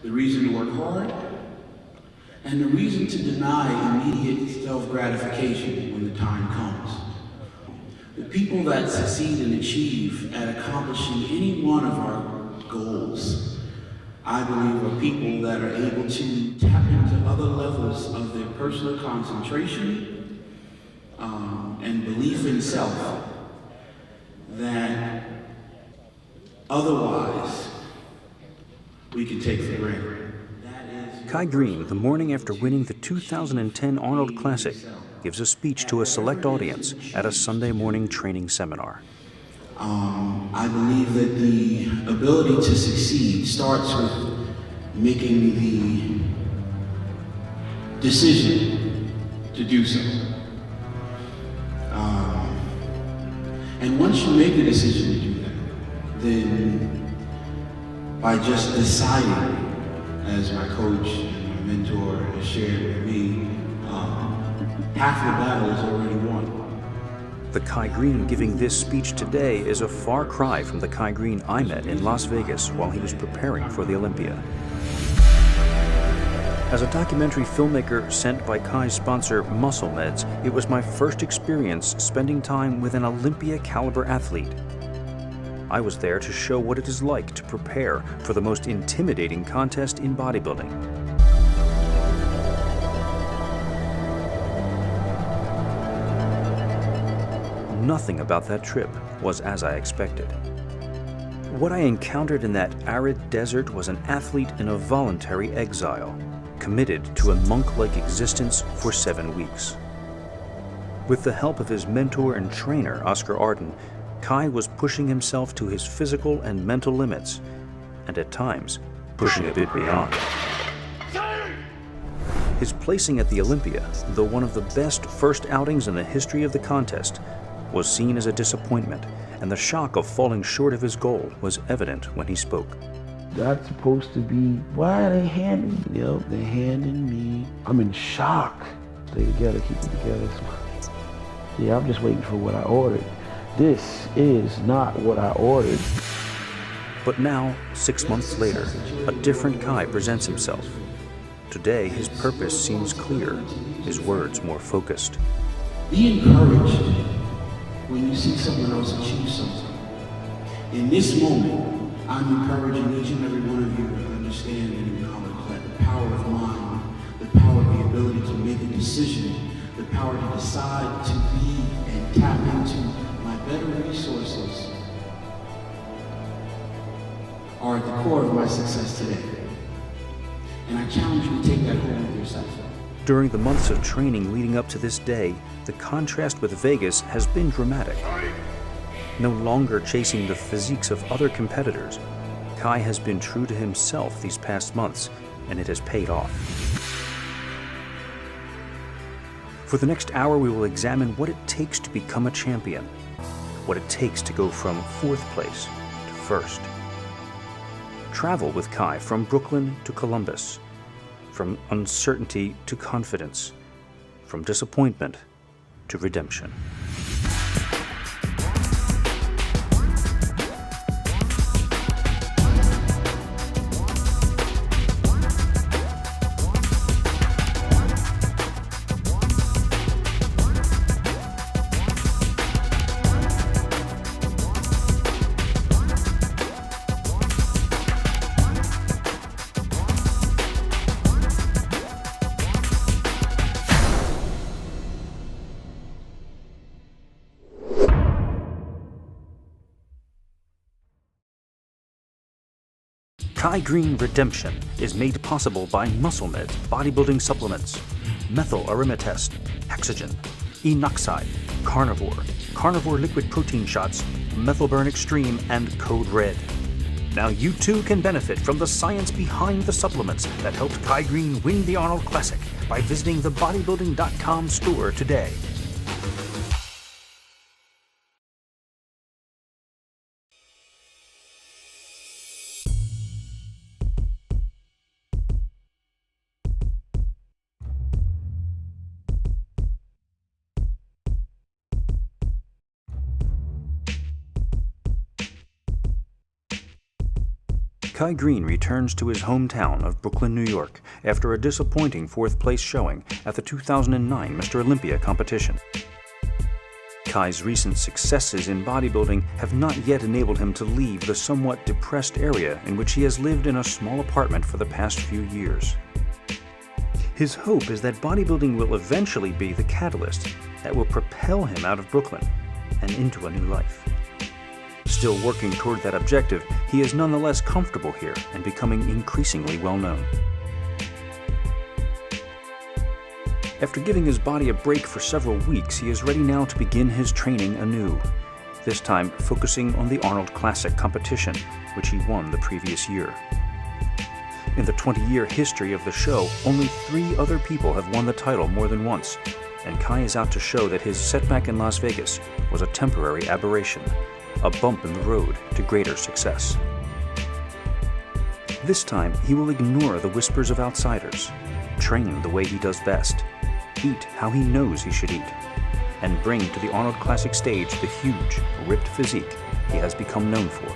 the reason to work hard, and the reason to deny immediate self-gratification when the time comes. The people that succeed and achieve at accomplishing any one of our goals, I believe, are people that are able to tap into other levels of their personal concentration and belief in self that otherwise we can take for granted. Kai Greene, the morning after winning the 2010 Arnold Classic, gives a speech to a select audience at a Sunday morning training seminar. I believe that the ability to succeed starts with making the decision to do so. And once you make the decision to do that, then by just deciding, as my coach and my mentor has shared with me, half the battle is already won. The Kai Greene giving this speech today is a far cry from the Kai Greene I met in Las Vegas while he was preparing for the Olympia. As a documentary filmmaker sent by Kai's sponsor, Muscle Meds, it was my first experience spending time with an Olympia-caliber athlete. I was there to show what it is like to prepare for the most intimidating contest in bodybuilding. Nothing about that trip was as I expected. What I encountered in that arid desert was an athlete in a voluntary exile, committed to a monk-like existence for 7 weeks. With the help of his mentor and trainer, Oscar Arden, Kai was pushing himself to his physical and mental limits, and at times, pushing a bit beyond. His placing at the Olympia, though one of the best first outings in the history of the contest, was seen as a disappointment, and the shock of falling short of his goal was evident when he spoke. That's supposed to be, why are they handing me? Yep, they're handing me. I'm in shock. Stay together, keep it together. Yeah, I'm just waiting for what I ordered. This is not what I ordered. But now, 6 months later, a different Kai presents himself. Today, his purpose seems clear, his words more focused. Be encouraged when you see someone else achieve something. In this moment, I'm encouraging each and every one of you to understand and acknowledge that the power of mind, the power of the ability to make a decision, the power to decide to be and tap into my better resources are at the core of my success today. And I challenge you to take that home with yourself. During the months of training leading up to this day, the contrast with Vegas has been dramatic. No longer chasing the physiques of other competitors, Kai has been true to himself these past months, and it has paid off. For the next hour, we will examine what it takes to become a champion, what it takes to go from 4th place to 1st. Travel with Kai from Brooklyn to Columbus, from uncertainty to confidence, from disappointment to redemption. Kai Greene Redemption is made possible by Muscle Meds bodybuilding supplements, methyl aromatase, hexogen, enoxide, carnivore liquid protein shots, methylburn extreme, and code red. Now you too can benefit from the science behind the supplements that helped Kai Greene win the Arnold Classic by visiting the bodybuilding.com store today. Kai Greene returns to his hometown of Brooklyn, New York, after a disappointing fourth-place showing at the 2009 Mr. Olympia competition. Kai's recent successes in bodybuilding have not yet enabled him to leave the somewhat depressed area in which he has lived in a small apartment for the past few years. His hope is that bodybuilding will eventually be the catalyst that will propel him out of Brooklyn and into a new life. Still working toward that objective, he is nonetheless comfortable here and becoming increasingly well-known. After giving his body a break for several weeks, he is ready now to begin his training anew, this time focusing on the Arnold Classic competition, which he won the previous year. In the 20-year history of the show, only 3 other people have won the title more than once, and Kai is out to show that his setback in Las Vegas was a temporary aberration, a bump in the road to greater success. This time, he will ignore the whispers of outsiders, train the way he does best, eat how he knows he should eat, and bring to the Arnold Classic stage the huge, ripped physique he has become known for.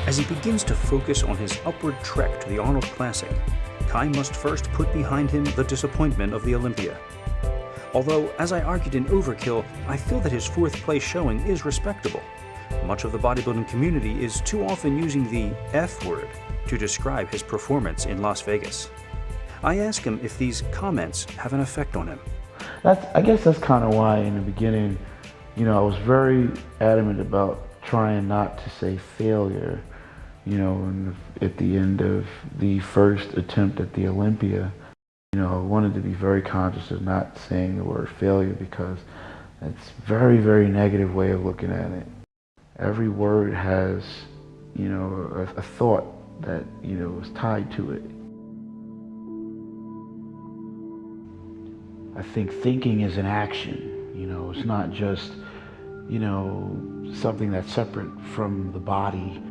As he begins to focus on his upward trek to the Arnold Classic, Kai must first put behind him the disappointment of the Olympia. Although, as I argued in Overkill, I feel that his fourth-place showing is respectable. Much of the bodybuilding community is too often using the F word to describe his performance in Las Vegas. I ask him if these comments have an effect on him. I guess that's kind of why in the beginning, I was very adamant about trying not to say failure, at the end of the first attempt at the Olympia. I wanted to be very conscious of not saying the word failure because it's a very, very negative way of looking at it. Every word has, a thought that, is tied to it. I think thinking is an action, it's not just, something that's separate from the body.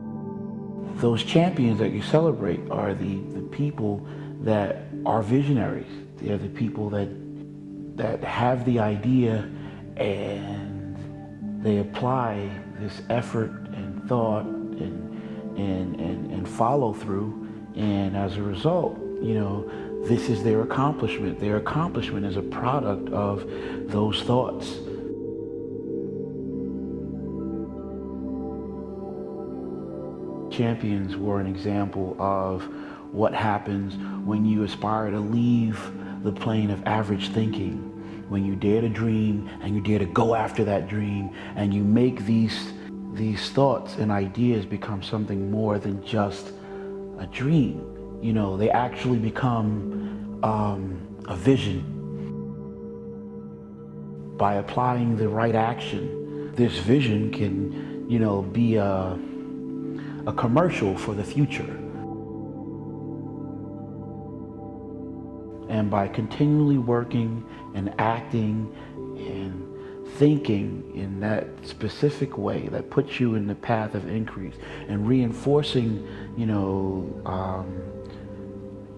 Those champions that you celebrate are the people that are visionaries. They're the people that have the idea and they apply this effort and thought and follow through, and as a result, this is their accomplishment. Their accomplishment is a product of those thoughts. Champions were an example of what happens when you aspire to leave the plane of average thinking, when you dare to dream and you dare to go after that dream, and you make these thoughts and ideas become something more than just a dream. They actually become a vision. By applying the right action, this vision can, be a commercial for the future. And by continually working and acting and thinking in that specific way that puts you in the path of increase and reinforcing,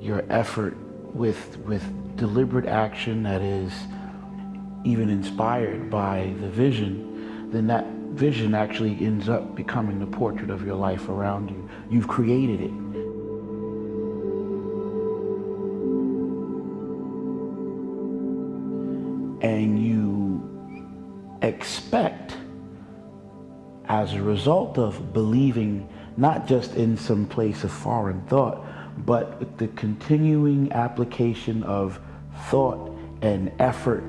your effort with deliberate action that is even inspired by the vision, then that vision actually ends up becoming the portrait of your life around you. You've created it. And you expect, as a result of believing not just in some place of foreign thought, but the continuing application of thought and effort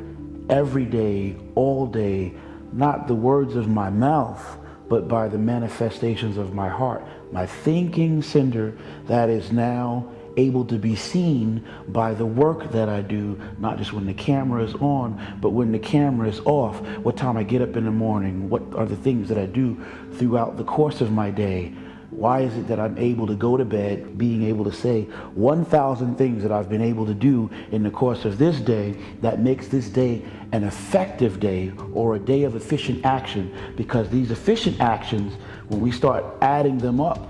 every day, all day, not the words of my mouth, but by the manifestations of my heart, my thinking center that is now able to be seen by the work that I do, not just when the camera is on, but when the camera is off, what time I get up in the morning, what are the things that I do throughout the course of my day. Why is it that I'm able to go to bed being able to say 1,000 things that I've been able to do in the course of this day that makes this day an effective day or a day of efficient action? Because these efficient actions, when we start adding them up,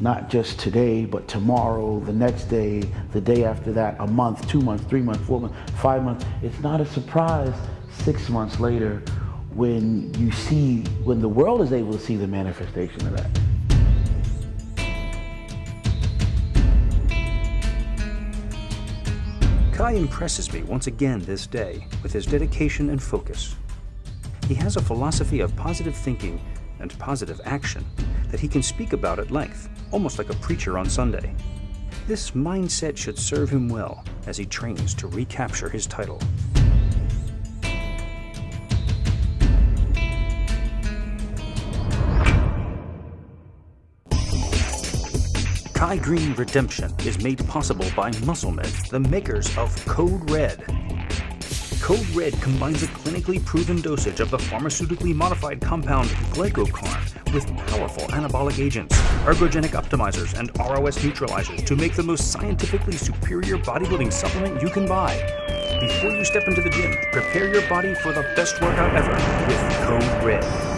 not just today, but tomorrow, the next day, the day after that, a month, 2 months, 3 months, 4 months, 5 months, it's not a surprise 6 months later when the world is able to see the manifestation of that. Kai impresses me once again this day with his dedication and focus. He has a philosophy of positive thinking and positive action that he can speak about at length, almost like a preacher on Sunday. This mindset should serve him well as he trains to recapture his title. Kai Green Redemption is made possible by MuscleMed, the makers of Code Red. Code Red combines a clinically proven dosage of the pharmaceutically modified compound glycocorn with powerful anabolic agents, ergogenic optimizers, and ROS neutralizers to make the most scientifically superior bodybuilding supplement you can buy. Before you step into the gym, prepare your body for the best workout ever with Code Red.